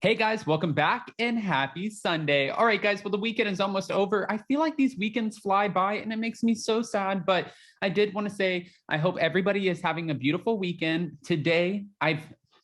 Hey guys, welcome back and happy Sunday. All right, guys, well, the weekend is almost over. I feel like these weekends fly by and it makes me so sad, but I did want to say I hope everybody is having a beautiful weekend. Today,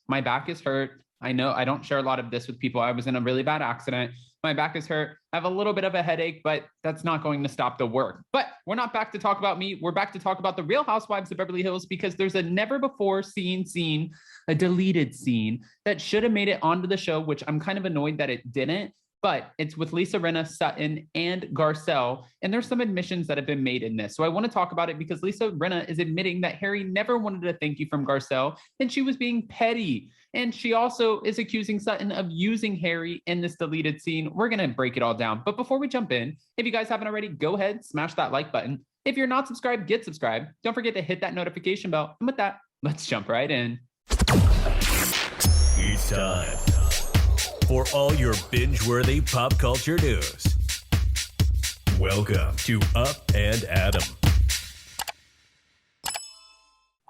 my back is hurt. I know I don't share a lot of this with people. I was in a really bad accident. My back is hurt. I have a little bit of a headache, but that's not going to stop the work. But we're not back to talk about me. We're back to talk about the Real Housewives of Beverly Hills because there's a never before seen scene, a deleted scene that should have made it onto the show, which I'm kind of annoyed that it didn't. But it's with Lisa Rinna, Sutton, and Garcelle. And there's some admissions that have been made in this. So I want to talk about it because Lisa Rinna is admitting that Harry never wanted a thank you from Garcelle and she was being petty. And she also is accusing Sutton of using Harry in this deleted scene. We're going to break it all down. But before we jump in, if you guys haven't already, go ahead, smash that like button. If you're not subscribed, get subscribed. Don't forget to hit that notification bell. And with that, let's jump right in. It's time for all your binge-worthy pop culture news. Welcome to Up and Adam.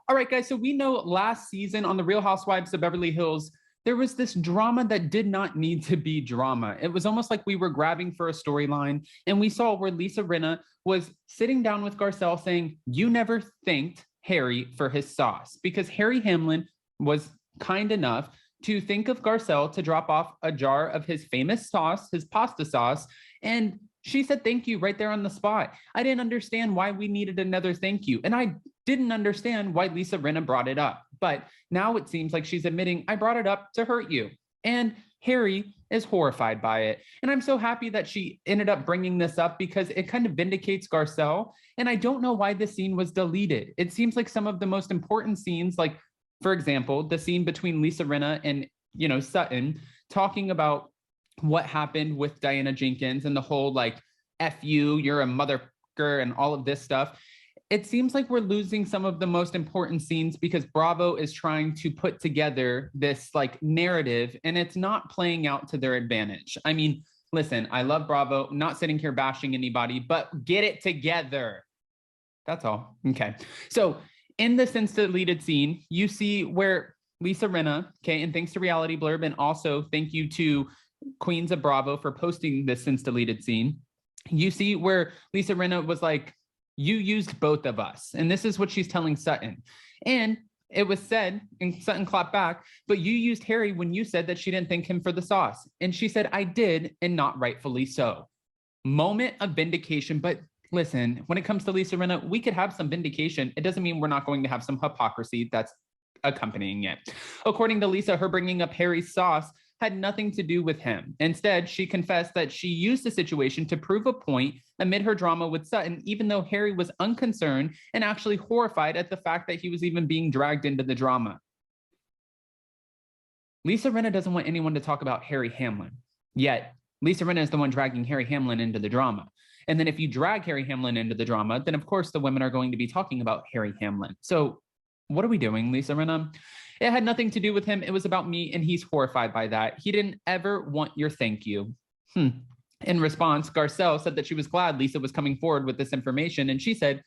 All right, guys, so we know last season on The Real Housewives of Beverly Hills, there was this drama that did not need to be drama. It was almost like we were grabbing for a storyline, and we saw where Lisa Rinna was sitting down with Garcelle saying, you never thanked Harry for his sauce, because Harry Hamlin was kind enough to think of Garcelle to drop off a jar of his famous sauce, his pasta sauce, and she said thank you right there on the spot. I didn't understand why we needed another thank you, and I didn't understand why Lisa Rinna brought it up. But now it seems like she's admitting, I brought it up to hurt you. And Harry is horrified by it. And I'm so happy that she ended up bringing this up because it kind of vindicates Garcelle. And I don't know why this scene was deleted. It seems like some of the most important scenes, like, for example, the scene between Lisa Rinna and, Sutton, talking about what happened with Diana Jenkins and the whole, like, F you, you're a motherfucker and all of this stuff. It seems like we're losing some of the most important scenes because Bravo is trying to put together this like narrative and it's not playing out to their advantage. I mean, listen, I love Bravo. I'm not sitting here bashing anybody, but get it together. That's all. Okay. So in the since deleted scene, you see where Lisa Rinna, okay, and thanks to Reality Blurb, and also thank you to Queens of Bravo for posting this since deleted scene. You see where Lisa Rinna was like, you used both of us. And this is what she's telling Sutton. And it was said, and Sutton clapped back, but you used Harry when you said that she didn't thank him for the sauce. And she said, I did, and not rightfully so. Moment of vindication. But listen, when it comes to Lisa Rinna, we could have some vindication. It doesn't mean we're not going to have some hypocrisy that's accompanying it. According to Lisa, her bringing up Harry's sauce had nothing to do with him. Instead, she confessed that she used the situation to prove a point amid her drama with Sutton, even though Harry was unconcerned and actually horrified at the fact that he was even being dragged into the drama. Lisa Rinna doesn't want anyone to talk about Harry Hamlin, yet Lisa Rinna is the one dragging Harry Hamlin into the drama. And then if you drag Harry Hamlin into the drama, then of course the women are going to be talking about Harry Hamlin. So what are we doing, Lisa Rinna? It had nothing to do with him. It was about me, and he's horrified by that. He didn't ever want your thank you. In response, Garcelle said that she was glad Lisa was coming forward with this information, and she said,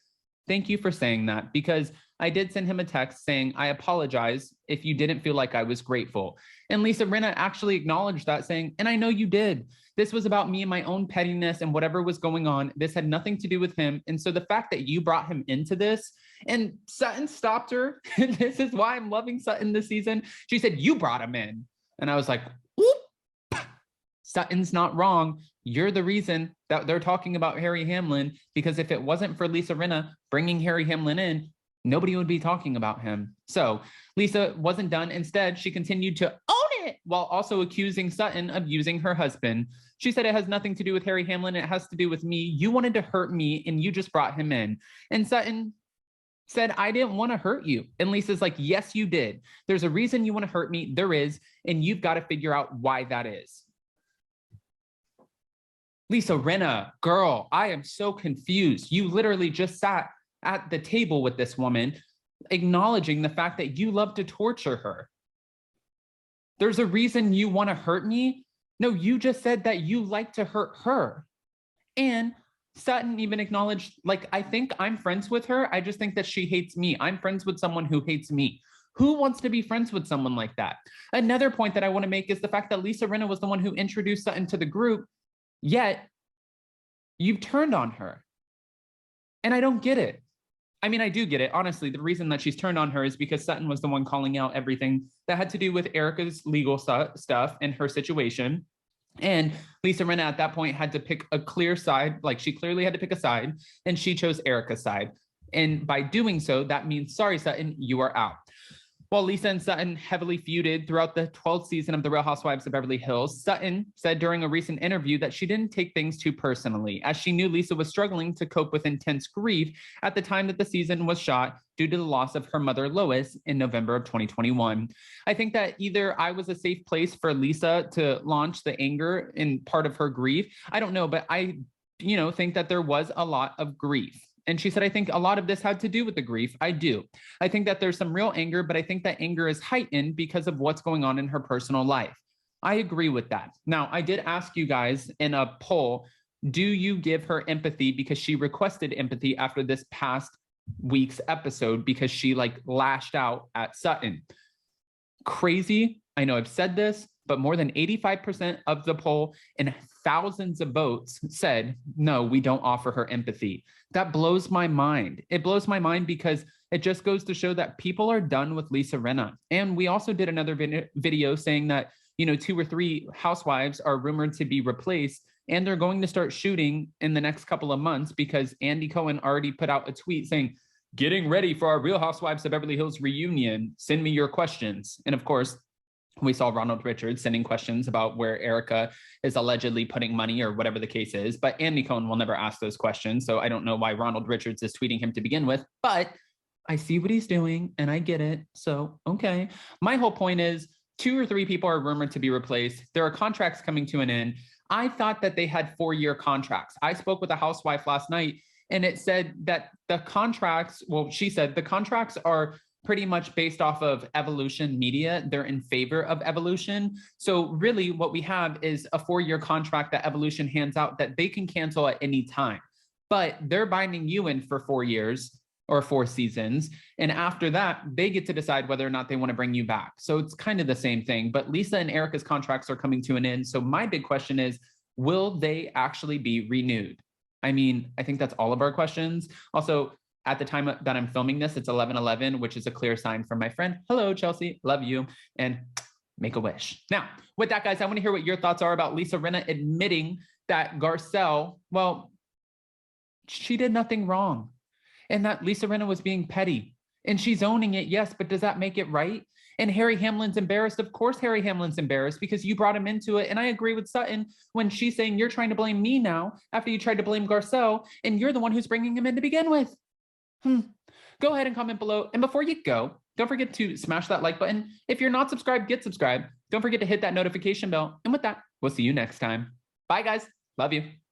thank you for saying that, because I did send him a text saying, I apologize if you didn't feel like I was grateful. And Lisa Rinna actually acknowledged that, saying, and I know you did. This was about me and my own pettiness and whatever was going on. This had nothing to do with him. And so the fact that you brought him into this, and Sutton stopped her, and this is why I'm loving Sutton this season. She said, you brought him in. And I was like, oop, Sutton's not wrong. You're the reason that they're talking about Harry Hamlin, because if it wasn't for Lisa Rinna bringing Harry Hamlin in, nobody would be talking about him. So Lisa wasn't done. Instead, she continued to own it while also accusing Sutton of using her husband. She said it has nothing to do with Harry Hamlin. It has to do with me. You wanted to hurt me and you just brought him in. And Sutton said, I didn't want to hurt you. And Lisa's like, yes, you did. There's a reason you want to hurt me. There is. And you've got to figure out why that is. Lisa Rinna, girl, I am so confused. You literally just sat at the table with this woman, acknowledging the fact that you love to torture her. There's a reason you want to hurt me. No, you just said that you like to hurt her. And Sutton even acknowledged, like, I think I'm friends with her. I just think that she hates me. I'm friends with someone who hates me. Who wants to be friends with someone like that? Another point that I want to make is the fact that Lisa Rinna was the one who introduced Sutton to the group, yet you've turned on her. And I don't get it. I mean, I do get it. Honestly, the reason that she's turned on her is because Sutton was the one calling out everything that had to do with Erica's legal stuff and her situation. And Lisa Rinna at that point had to pick a clear side, like she clearly had to pick a side, and she chose Erica's side. And by doing so, that means, sorry, Sutton, you are out. While Lisa and Sutton heavily feuded throughout the 12th season of The Real Housewives of Beverly Hills, Sutton said during a recent interview that she didn't take things too personally, as she knew Lisa was struggling to cope with intense grief at the time that the season was shot due to the loss of her mother, Lois, in November of 2021. I think that either I was a safe place for Lisa to launch the anger in part of her grief. I don't know, but I, think that there was a lot of grief. And she said, I think a lot of this had to do with the grief. I do. I think that there's some real anger, but I think that anger is heightened because of what's going on in her personal life. I agree with that. Now, I did ask you guys in a poll, do you give her empathy? Because she requested empathy after this past week's episode because she lashed out at Sutton. Crazy. I know I've said this, but more than 85% of the poll and thousands of votes said, no, we don't offer her empathy. That blows my mind. It blows my mind because it just goes to show that people are done with Lisa Rinna. And we also did another video saying that, 2 or 3 housewives are rumored to be replaced, and they're going to start shooting in the next couple of months because Andy Cohen already put out a tweet saying, getting ready for our Real Housewives of Beverly Hills reunion. Send me your questions. And of course, we saw Ronald Richards sending questions about where Erica is allegedly putting money or whatever the case is, but Andy Cohen will never ask those questions. So I don't know why Ronald Richards is tweeting him to begin with, but I see what he's doing and I get it. So, okay. My whole point is 2 or 3 people are rumored to be replaced. There are contracts coming to an end. I thought that they had 4-year contracts. I spoke with a housewife last night and it said that the contracts, she said the contracts are pretty much based off of Evolution Media. They're in favor of Evolution. So really what we have is a 4-year contract that Evolution hands out that they can cancel at any time, but they're binding you in for 4 years or 4 seasons. And after that, they get to decide whether or not they want to bring you back. So it's kind of the same thing, but Lisa and Erica's contracts are coming to an end. So my big question is, will they actually be renewed? I mean, I think that's all of our questions. Also, at the time that I'm filming this, it's 11/11, which is a clear sign from my friend. Hello, Chelsea, love you, and make a wish. Now, with that, guys, I want to hear what your thoughts are about Lisa Rinna admitting that Garcelle, she did nothing wrong, and that Lisa Rinna was being petty, and she's owning it, yes, but does that make it right? And Harry Hamlin's embarrassed. Of course, Harry Hamlin's embarrassed because you brought him into it. And I agree with Sutton when she's saying you're trying to blame me now after you tried to blame Garcelle, and you're the one who's bringing him in to begin with. Go ahead and comment below. And before you go, don't forget to smash that like button. If you're not subscribed, get subscribed. Don't forget to hit that notification bell. And with that, we'll see you next time. Bye, guys. Love you.